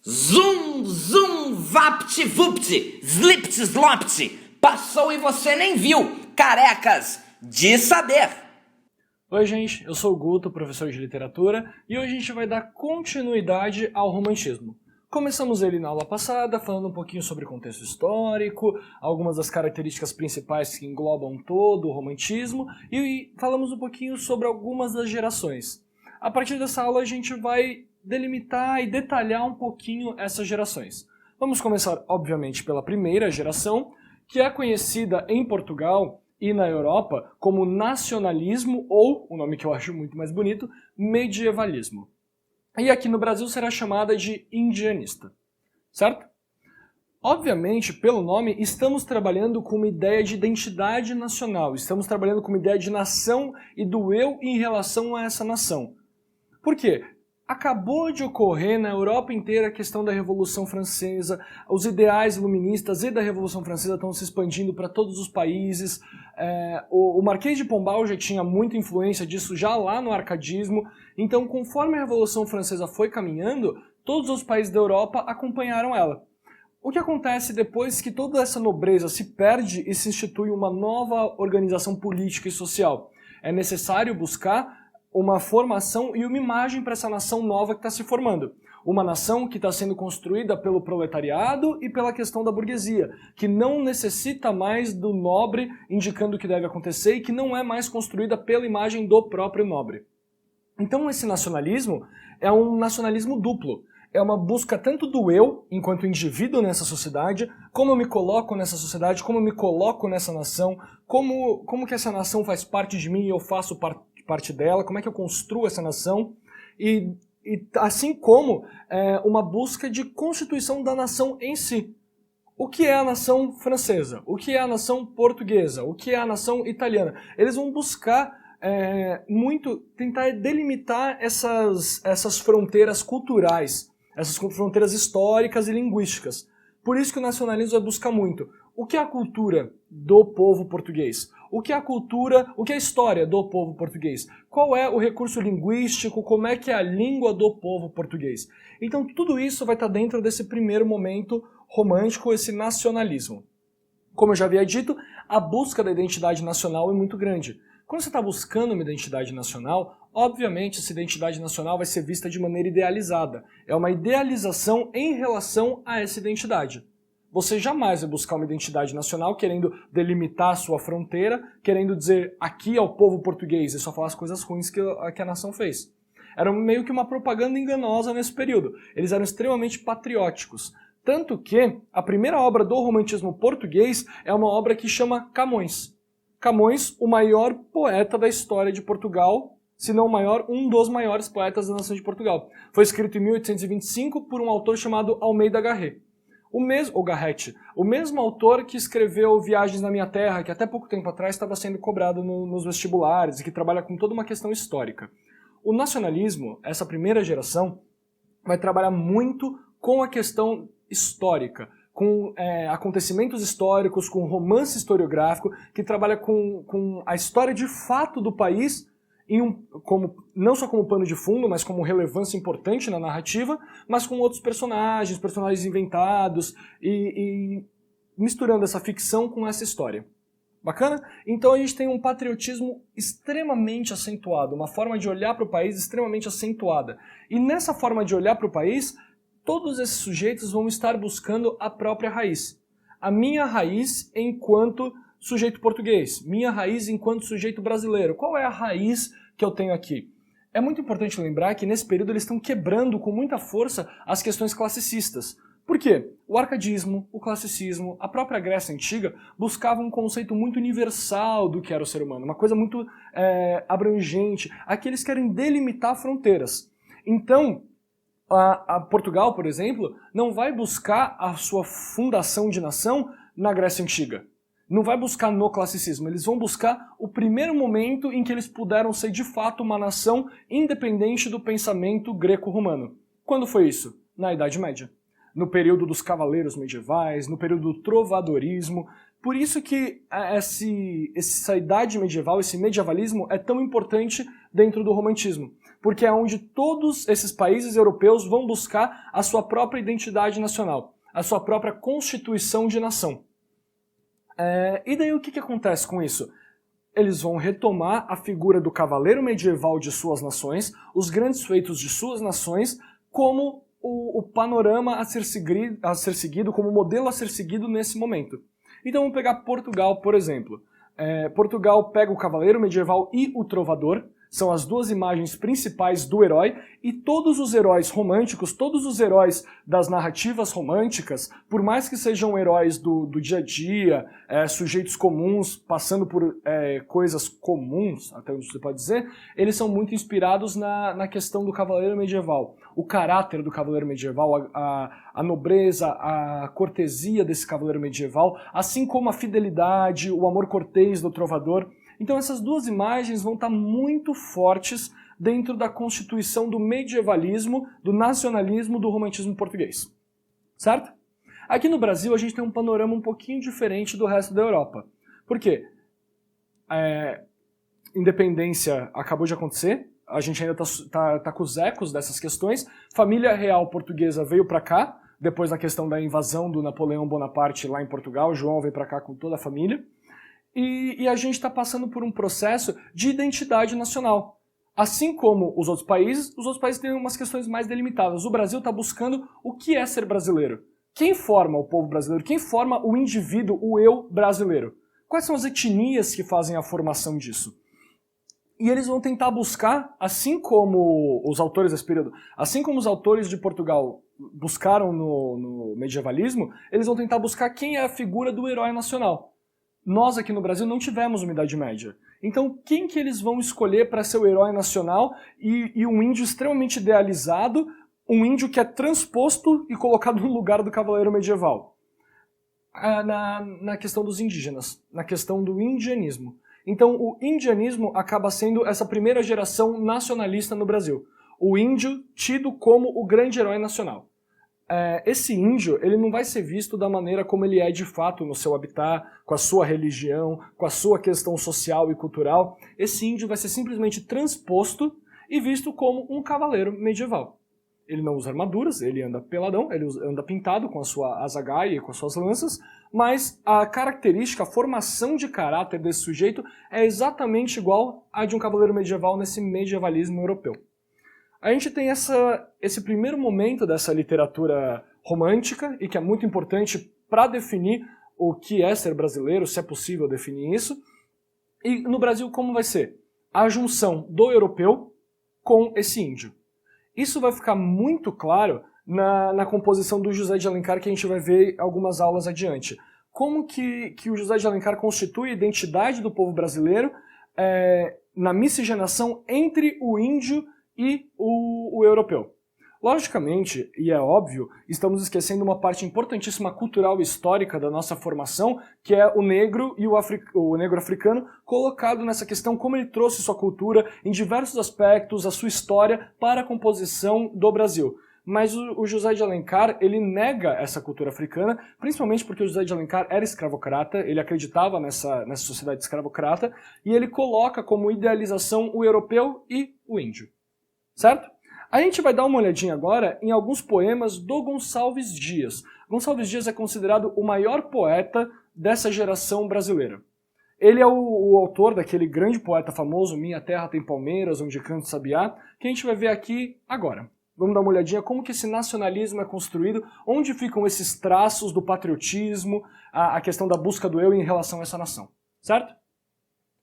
Zum, zum, vapt, vupt, zlipt, zlopt. Passou e você nem viu. Carecas de saber. Oi, gente. Eu sou o Guto, professor de literatura, e hoje a gente vai dar continuidade ao romantismo. Começamos ele na aula passada, falando um pouquinho sobre contexto histórico, algumas das características principais que englobam todo o romantismo, e falamos um pouquinho sobre algumas das gerações. A partir dessa aula a gente vai delimitar e detalhar um pouquinho essas gerações. Vamos começar, obviamente, pela primeira geração, que é conhecida em Portugal e na Europa como nacionalismo ou, o nome que eu acho muito mais bonito, medievalismo. E aqui no Brasil será chamada de indianista, certo? Obviamente, pelo nome, estamos trabalhando com uma ideia de identidade nacional, estamos trabalhando com uma ideia de nação e do eu em relação a essa nação. Por quê? Acabou de ocorrer na Europa inteira a questão da Revolução Francesa, os ideais iluministas e da Revolução Francesa estão se expandindo para todos os países, o Marquês de Pombal já tinha muita influência disso já lá no arcadismo, então conforme a Revolução Francesa foi caminhando, todos os países da Europa acompanharam ela. O que acontece depois que toda essa nobreza se perde e se institui uma nova organização política e social? É necessário buscar uma formação e uma imagem para essa nação nova que está se formando. Uma nação que está sendo construída pelo proletariado e pela questão da burguesia, que não necessita mais do nobre indicando o que deve acontecer e que não é mais construída pela imagem do próprio nobre. Então esse nacionalismo é um nacionalismo duplo. É uma busca tanto do eu, enquanto indivíduo nessa sociedade, como eu me coloco nessa sociedade, como eu me coloco nessa nação, como que essa nação faz parte de mim e eu faço parte dela, como é que eu construo essa nação, e assim como uma busca de constituição da nação em si. O que é a nação francesa? O que é a nação portuguesa? O que é a nação italiana? Eles vão buscar muito tentar delimitar essas fronteiras culturais, essas fronteiras históricas e linguísticas. Por isso que o nacionalismo vai buscar muito. O que é a cultura do povo português? O que é a cultura, o que é a história do povo português? Qual é o recurso linguístico? Como é que é a língua do povo português? Então tudo isso vai estar dentro desse primeiro momento romântico, esse nacionalismo. Como eu já havia dito, a busca da identidade nacional é muito grande. Quando você está buscando uma identidade nacional, obviamente essa identidade nacional vai ser vista de maneira idealizada. É uma idealização em relação a essa identidade. Você jamais vai buscar uma identidade nacional querendo delimitar a sua fronteira, querendo dizer aqui é o povo português e só falar as coisas ruins que a nação fez. Era meio que uma propaganda enganosa nesse período. Eles eram extremamente patrióticos. Tanto que a primeira obra do romantismo português é uma obra que chama Camões. Camões, o maior poeta da história de Portugal, se não o maior, um dos maiores poetas da nação de Portugal. Foi escrito em 1825 por um autor chamado Almeida Garrett. O mesmo autor que escreveu Viagens na Minha Terra, que até pouco tempo atrás estava sendo cobrado nos vestibulares e que trabalha com toda uma questão histórica. O nacionalismo, essa primeira geração, vai trabalhar muito com a questão histórica, com acontecimentos históricos, com romance historiográfico, que trabalha com a história de fato do país, não só como pano de fundo, mas como relevância importante na narrativa, mas com outros personagens inventados, e misturando essa ficção com essa história. Bacana? Então a gente tem um patriotismo extremamente acentuado, uma forma de olhar para o país extremamente acentuada. E nessa forma de olhar para o país, todos esses sujeitos vão estar buscando a própria raiz. A minha raiz enquanto sujeito português, minha raiz enquanto sujeito brasileiro. Qual é a raiz que eu tenho aqui? É muito importante lembrar que nesse período eles estão quebrando com muita força as questões classicistas. Por quê? O arcadismo, o classicismo, a própria Grécia Antiga buscavam um conceito muito universal do que era o ser humano, uma coisa muito abrangente. Aqui eles querem delimitar fronteiras. Então, a Portugal, por exemplo, não vai buscar a sua fundação de nação na Grécia Antiga. Não vai buscar no classicismo, eles vão buscar o primeiro momento em que eles puderam ser de fato uma nação independente do pensamento greco-romano. Quando foi isso? Na Idade Média. No período dos cavaleiros medievais, no período do trovadorismo. Por isso que essa idade medieval, esse medievalismo é tão importante dentro do romantismo. porque é onde todos esses países europeus vão buscar a sua própria identidade nacional, a sua própria constituição de nação. E daí o que acontece com isso? Eles vão retomar a figura do cavaleiro medieval de suas nações, os grandes feitos de suas nações, como o panorama a ser seguido, como modelo a ser seguido nesse momento. Então vamos pegar Portugal, por exemplo. Portugal pega o cavaleiro medieval e o trovador, são as duas imagens principais do herói, e todos os heróis românticos, todos os heróis das narrativas românticas, por mais que sejam heróis do dia a dia, sujeitos comuns, passando por coisas comuns, até onde você pode dizer, eles são muito inspirados na questão do cavaleiro medieval. O caráter do cavaleiro medieval, a nobreza, a cortesia desse cavaleiro medieval, assim como a fidelidade, o amor cortês do trovador. Então essas duas imagens vão estar muito fortes dentro da constituição do medievalismo, do nacionalismo, do romantismo português. Certo? Aqui no Brasil a gente tem um panorama um pouquinho diferente do resto da Europa. Por quê? Independência acabou de acontecer, a gente ainda tá com os ecos dessas questões. Família real portuguesa veio para cá, depois da questão da invasão do Napoleão Bonaparte lá em Portugal, João veio para cá com toda a família. E a gente está passando por um processo de identidade nacional. Assim como os outros países têm umas questões mais delimitadas. O Brasil está buscando o que é ser brasileiro. Quem forma o povo brasileiro? Quem forma o indivíduo, o eu brasileiro? Quais são as etnias que fazem a formação disso? E eles vão tentar buscar, assim como os autores desse período, assim como os autores de Portugal buscaram no medievalismo, eles vão tentar buscar quem é a figura do herói nacional. Nós aqui no Brasil não tivemos uma Idade Média. Então quem que eles vão escolher para ser o herói nacional e um índio extremamente idealizado, um índio que é transposto e colocado no lugar do cavaleiro medieval? Na questão dos indígenas, na questão do indianismo. Então o indianismo acaba sendo essa primeira geração nacionalista no Brasil. O índio tido como o grande herói nacional. Esse índio, ele não vai ser visto da maneira como ele é de fato no seu habitat, com a sua religião, com a sua questão social e cultural. Esse índio vai ser simplesmente transposto e visto como um cavaleiro medieval. Ele não usa armaduras, ele anda peladão, ele anda pintado com a sua azagaia e com as suas lanças, mas a característica, a formação de caráter desse sujeito é exatamente igual à de um cavaleiro medieval nesse medievalismo europeu. A gente tem esse primeiro momento dessa literatura romântica, e que é muito importante para definir o que é ser brasileiro, se é possível definir isso. E no Brasil, como vai ser? A junção do europeu com esse índio. Isso vai ficar muito claro na composição do José de Alencar, que a gente vai ver algumas aulas adiante. Como que o José de Alencar constitui a identidade do povo brasileiro na miscigenação entre o índio e o europeu. Logicamente, e é óbvio, estamos esquecendo uma parte importantíssima cultural e histórica da nossa formação, que é o negro e o negro africano colocado nessa questão, como ele trouxe sua cultura em diversos aspectos, a sua história para a composição do Brasil. Mas o José de Alencar, ele nega essa cultura africana, principalmente porque o José de Alencar era escravocrata, ele acreditava nessa sociedade escravocrata, e ele coloca como idealização o europeu e o índio. Certo? A gente vai dar uma olhadinha agora em alguns poemas do Gonçalves Dias. Gonçalves Dias é considerado o maior poeta dessa geração brasileira. Ele é o autor daquele grande poeta famoso, Minha Terra Tem Palmeiras, Onde Canta o Sabiá, que a gente vai ver aqui agora. Vamos dar uma olhadinha como que esse nacionalismo é construído, onde ficam esses traços do patriotismo, a questão da busca do eu em relação a essa nação. Certo?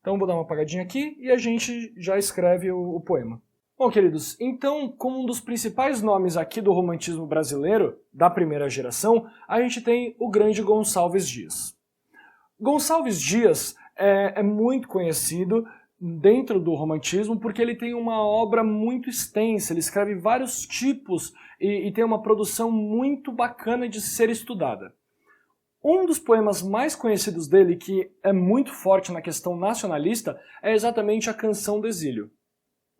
Então vou dar uma apagadinha aqui e a gente já escreve o poema. Bom, queridos, então, como um dos principais nomes aqui do romantismo brasileiro, da primeira geração, a gente tem o grande Gonçalves Dias. Gonçalves Dias é muito conhecido dentro do romantismo porque ele tem uma obra muito extensa, ele escreve vários tipos e tem uma produção muito bacana de ser estudada. Um dos poemas mais conhecidos dele, que é muito forte na questão nacionalista, é exatamente a Canção do Exílio.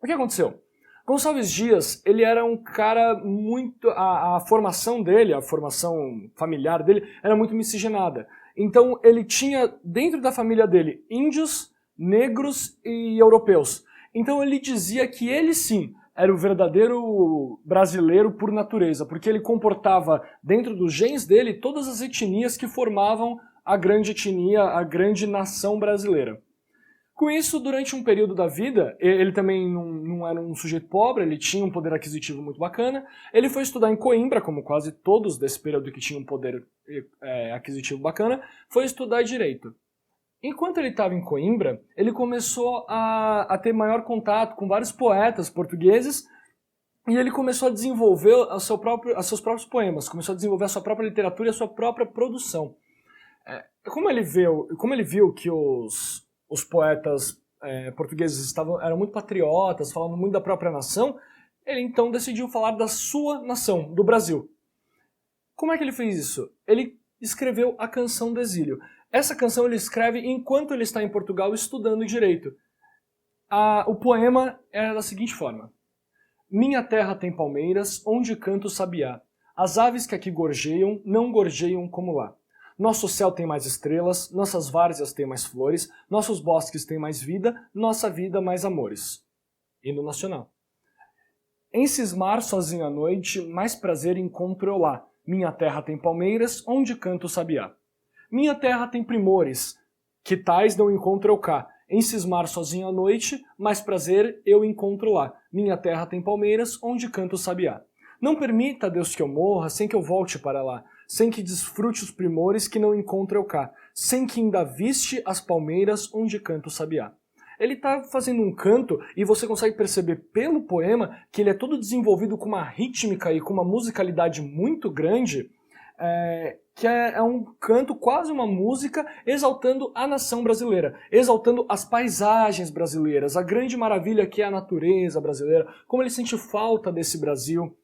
O que aconteceu? Gonçalves Dias, ele era um cara muito... A formação dele, a formação familiar dele, era muito miscigenada. Então ele tinha dentro da família dele índios, negros e europeus. Então ele dizia que ele sim era o verdadeiro brasileiro por natureza, porque ele comportava dentro dos genes dele todas as etnias que formavam a grande etnia, a grande nação brasileira. Com isso, durante um período da vida, ele também não era um sujeito pobre, ele tinha um poder aquisitivo muito bacana, ele foi estudar em Coimbra, como quase todos desse período que tinham um poder aquisitivo bacana, foi estudar Direito. Enquanto ele estava em Coimbra, ele começou a ter maior contato com vários poetas portugueses e ele começou a desenvolver os seus próprios poemas, começou a desenvolver a sua própria literatura e a sua própria produção. Como ele viu que os poetas portugueses eram muito patriotas, falavam muito da própria nação, ele então decidiu falar da sua nação, do Brasil. Como é que ele fez isso? Ele escreveu a Canção do Exílio. Essa canção ele escreve enquanto ele está em Portugal estudando Direito. O poema é da seguinte forma. Minha terra tem palmeiras, onde canta o sabiá. As aves que aqui gorjeiam, não gorjeiam como lá. Nosso céu tem mais estrelas, nossas várzeas têm mais flores, nossos bosques têm mais vida, nossa vida mais amores. Hino nacional. Em cismar sozinho à noite, mais prazer encontro eu lá. Minha terra tem palmeiras, onde canta o sabiá. Minha terra tem primores, que tais não encontro eu cá. Em cismar sozinho à noite, mais prazer eu encontro lá. Minha terra tem palmeiras, onde canta o sabiá. Não permita, Deus, que eu morra, sem que eu volte para lá, sem que desfrute os primores que não encontro eu cá, sem que ainda viste as palmeiras, onde canta o sabiá. Ele está fazendo um canto e você consegue perceber pelo poema que ele é todo desenvolvido com uma rítmica e com uma musicalidade muito grande, que é um canto, quase uma música, exaltando a nação brasileira, exaltando as paisagens brasileiras, a grande maravilha que é a natureza brasileira, como ele sente falta desse Brasil.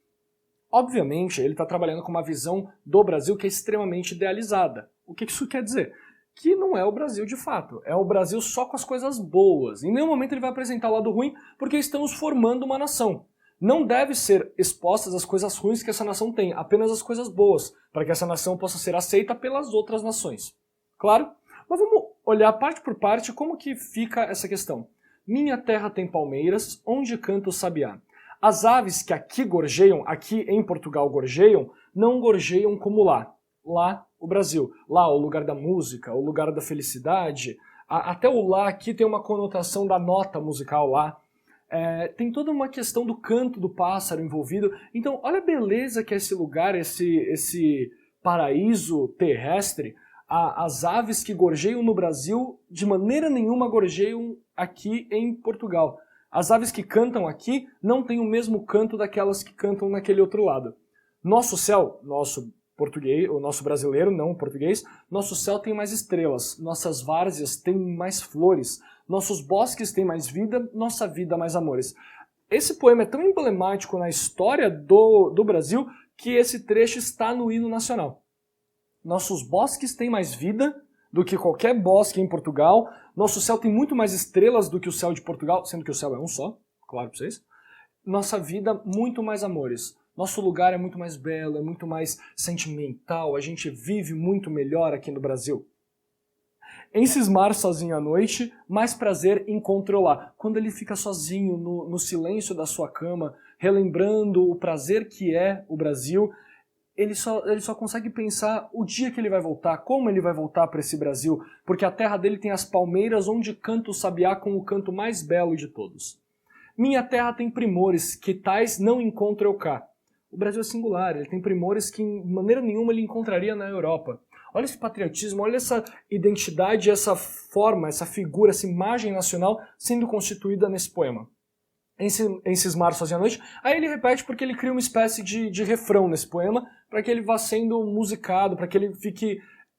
Obviamente, ele está trabalhando com uma visão do Brasil que é extremamente idealizada. O que isso quer dizer? Que não é o Brasil de fato, é o Brasil só com as coisas boas. Em nenhum momento ele vai apresentar o lado ruim, porque estamos formando uma nação. Não deve ser expostas as coisas ruins que essa nação tem, apenas as coisas boas, para que essa nação possa ser aceita pelas outras nações. Claro? Mas vamos olhar parte por parte como que fica essa questão. Minha terra tem palmeiras, onde canta o sabiá. As aves que aqui gorjeiam, aqui em Portugal gorjeiam, não gorjeiam como lá. Lá, o Brasil. Lá, o lugar da música, o lugar da felicidade. Até o lá aqui tem uma conotação da nota musical lá. Tem toda uma questão do canto do pássaro envolvido. Então, olha a beleza que é esse lugar, esse paraíso terrestre. As aves que gorjeiam no Brasil, de maneira nenhuma gorjeiam aqui em Portugal. As aves que cantam aqui não têm o mesmo canto daquelas que cantam naquele outro lado. Nosso céu, nosso português, o nosso brasileiro, não o português, nosso céu tem mais estrelas, nossas várzeas têm mais flores, nossos bosques têm mais vida, nossa vida mais amores. Esse poema é tão emblemático na história do Brasil que esse trecho está no hino nacional. Nossos bosques têm mais vida do que qualquer bosque em Portugal, nosso céu tem muito mais estrelas do que o céu de Portugal, sendo que o céu é um só, claro para vocês. Nossa vida, muito mais amores. Nosso lugar é muito mais belo, é muito mais sentimental, a gente vive muito melhor aqui no Brasil. Em cismar sozinho à noite, mais prazer encontro lá. Quando ele fica sozinho, no silêncio da sua cama, relembrando o prazer que é o Brasil, ele só consegue pensar o dia que ele vai voltar, como ele vai voltar para esse Brasil, porque a terra dele tem as palmeiras onde canta o sabiá com o canto mais belo de todos. Minha terra tem primores, que tais não encontro eu cá. O Brasil é singular, ele tem primores que de maneira nenhuma ele encontraria na Europa. Olha esse patriotismo, olha essa identidade, essa forma, essa figura, essa imagem nacional sendo constituída nesse poema. Em cismar sozinho à noite, aí ele repete porque ele cria uma espécie de refrão nesse poema, para que ele vá sendo musicado, para que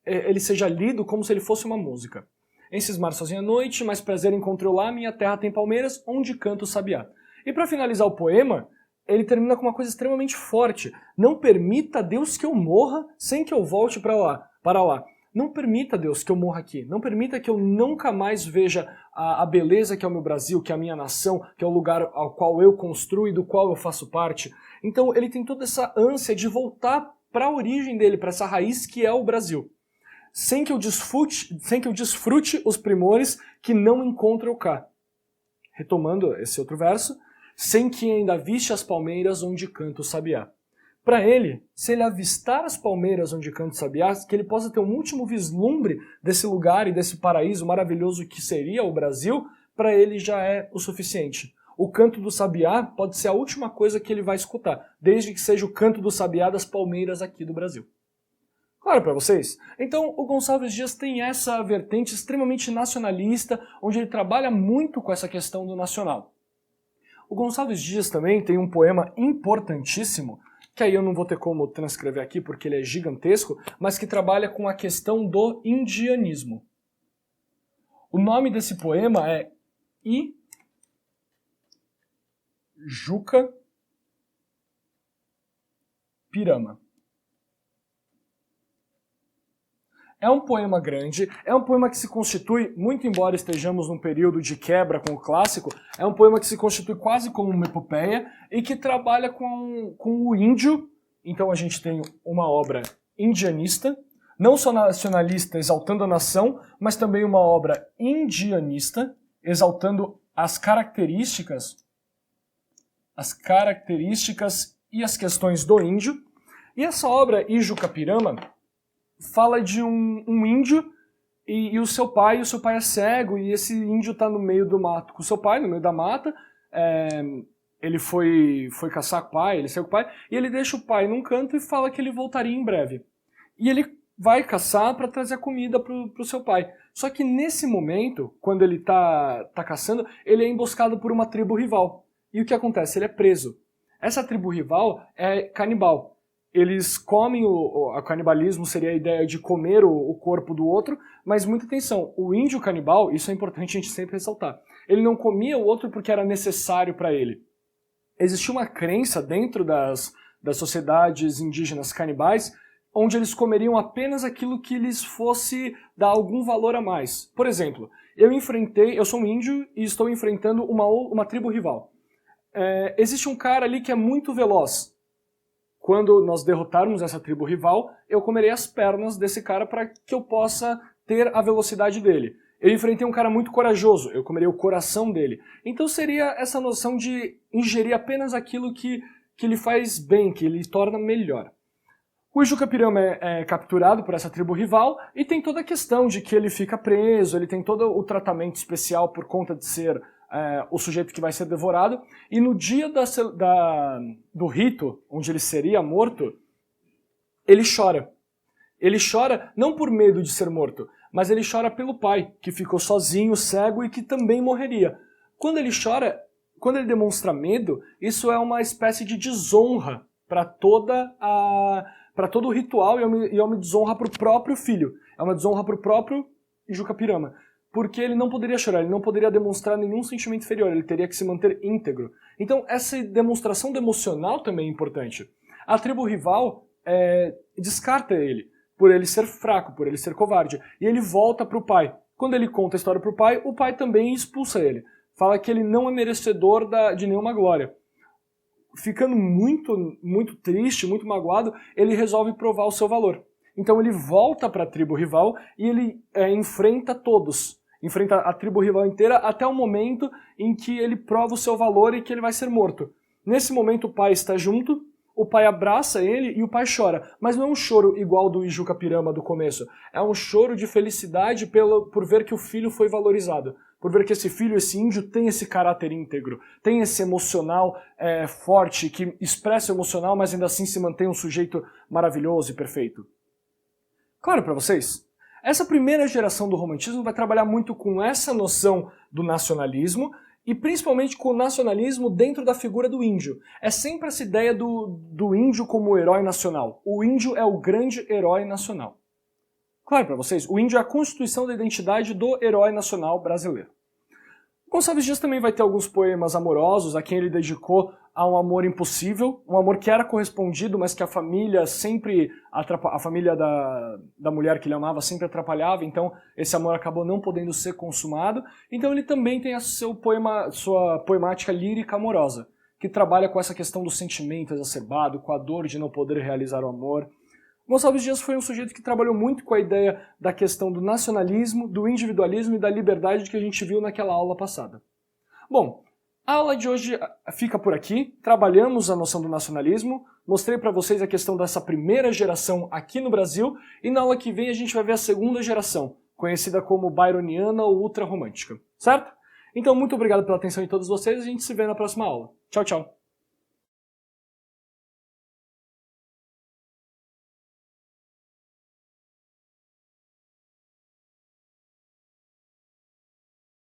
ele seja lido como se ele fosse uma música. Em cismar sozinho à noite, mais prazer encontrou lá, minha terra tem palmeiras, onde canta o sabiá. E para finalizar o poema, ele termina com uma coisa extremamente forte. Não permita, Deus, que eu morra sem que eu volte para lá. Não permita, Deus, que eu morra aqui. Não permita que eu nunca mais veja a beleza que é o meu Brasil, que é a minha nação, que é o lugar ao qual eu construo e do qual eu faço parte. Então ele tem toda essa ânsia de voltar para a origem dele, para essa raiz que é o Brasil. Sem que eu desfrute os primores que não encontro eu cá. Retomando esse outro verso. sem que ainda aviste as palmeiras onde canta o sabiá. Para ele, se ele avistar as palmeiras onde canta o sabiá, que ele possa ter um último vislumbre desse lugar e desse paraíso maravilhoso que seria o Brasil, para ele já é o suficiente. O canto do sabiá pode ser a última coisa que ele vai escutar, desde que seja o canto do sabiá das palmeiras aqui do Brasil. Claro para vocês? Então o Gonçalves Dias tem essa vertente extremamente nacionalista, onde ele trabalha muito com essa questão do nacional. O Gonçalves Dias também tem um poema importantíssimo, que aí eu não vou ter como transcrever aqui porque ele é gigantesco, mas que trabalha com a questão do indianismo. O nome desse poema é Ijuca Pirama. É um poema grande, é um poema que se constitui, muito embora estejamos num período de quebra com o clássico, é um poema que se constitui quase como uma epopeia e que trabalha com o índio. Então a gente tem uma obra indianista, não só nacionalista, exaltando a nação, mas também uma obra indianista, exaltando as características e as questões do índio. E essa obra, Ijuca Pirama, fala de um índio e o seu pai é cego, e esse índio está no meio do mato com o seu pai, no meio da mata. Ele foi caçar com o pai, ele saiu com o pai, e ele deixa o pai num canto e fala que ele voltaria em breve. E ele vai caçar para trazer a comida pro seu pai. Só que nesse momento, quando ele tá caçando, ele é emboscado por uma tribo rival. E o que acontece? Ele é preso. Essa tribo rival é canibal. Eles comem, o canibalismo seria a ideia de comer o corpo do outro, mas muita atenção, o índio canibal, isso é importante a gente sempre ressaltar, ele não comia o outro porque era necessário para ele. Existia uma crença dentro das sociedades indígenas canibais, onde eles comeriam apenas aquilo que lhes fosse dar algum valor a mais. Por exemplo, eu sou um índio e estou enfrentando uma tribo rival. Existe um cara ali que é muito veloz. Quando nós derrotarmos essa tribo rival, eu comerei as pernas desse cara para que eu possa ter a velocidade dele. Eu enfrentei um cara muito corajoso, eu comerei o coração dele. Então seria essa noção de ingerir apenas aquilo que lhe faz bem, que lhe torna melhor. O Ijuca Pirama é capturado por essa tribo rival e tem toda a questão de que ele fica preso, ele tem todo o tratamento especial por conta de ser o sujeito que vai ser devorado, e no dia do rito, onde ele seria morto, ele chora. Ele chora não por medo de ser morto, mas ele chora pelo pai, que ficou sozinho, cego e que também morreria. Quando ele chora, quando ele demonstra medo, isso é uma espécie de desonra para todo o ritual e é uma desonra para o próprio filho. É uma desonra para o próprio Ijuca Pirama. Porque ele não poderia chorar, ele não poderia demonstrar nenhum sentimento inferior, ele teria que se manter íntegro. Então essa demonstração do emocional também é importante. A tribo rival descarta ele, por ele ser fraco, por ele ser covarde, e ele volta para o pai. Quando ele conta a história para o pai também expulsa ele. Fala que ele não é merecedor de nenhuma glória. Ficando muito, muito triste, muito magoado, ele resolve provar o seu valor. Então ele volta para a tribo rival e ele enfrenta todos. Enfrenta a tribo rival inteira até o momento em que ele prova o seu valor e que ele vai ser morto. Nesse momento o pai está junto, o pai abraça ele e o pai chora. Mas não é um choro igual do Ijuca Pirama do começo. É um choro de felicidade por ver que o filho foi valorizado. Por ver que esse filho, esse índio, tem esse caráter íntegro. Tem esse emocional forte, que expressa o emocional, mas ainda assim se mantém um sujeito maravilhoso e perfeito. Claro para vocês? Essa primeira geração do romantismo vai trabalhar muito com essa noção do nacionalismo e principalmente com o nacionalismo dentro da figura do índio. É sempre essa ideia do índio como herói nacional. O índio é o grande herói nacional. Claro para vocês, o índio é a constituição da identidade do herói nacional brasileiro. Gonçalves Dias também vai ter alguns poemas amorosos a quem ele dedicou a um amor impossível, um amor que era correspondido, mas que a família a família da mulher que ele amava sempre atrapalhava, então esse amor acabou não podendo ser consumado. Então ele também tem sua poemática lírica amorosa, que trabalha com essa questão do sentimento exacerbado, com a dor de não poder realizar o amor. Gonçalves Dias foi um sujeito que trabalhou muito com a ideia da questão do nacionalismo, do individualismo e da liberdade que a gente viu naquela aula passada. Bom, A aula de hoje fica por aqui, trabalhamos a noção do nacionalismo, mostrei para vocês a questão dessa primeira geração aqui no Brasil, e na aula que vem a gente vai ver a segunda geração, conhecida como byroniana ou ultrarromântica, certo? Então muito obrigado pela atenção de todos vocês e a gente se vê na próxima aula. Tchau, tchau!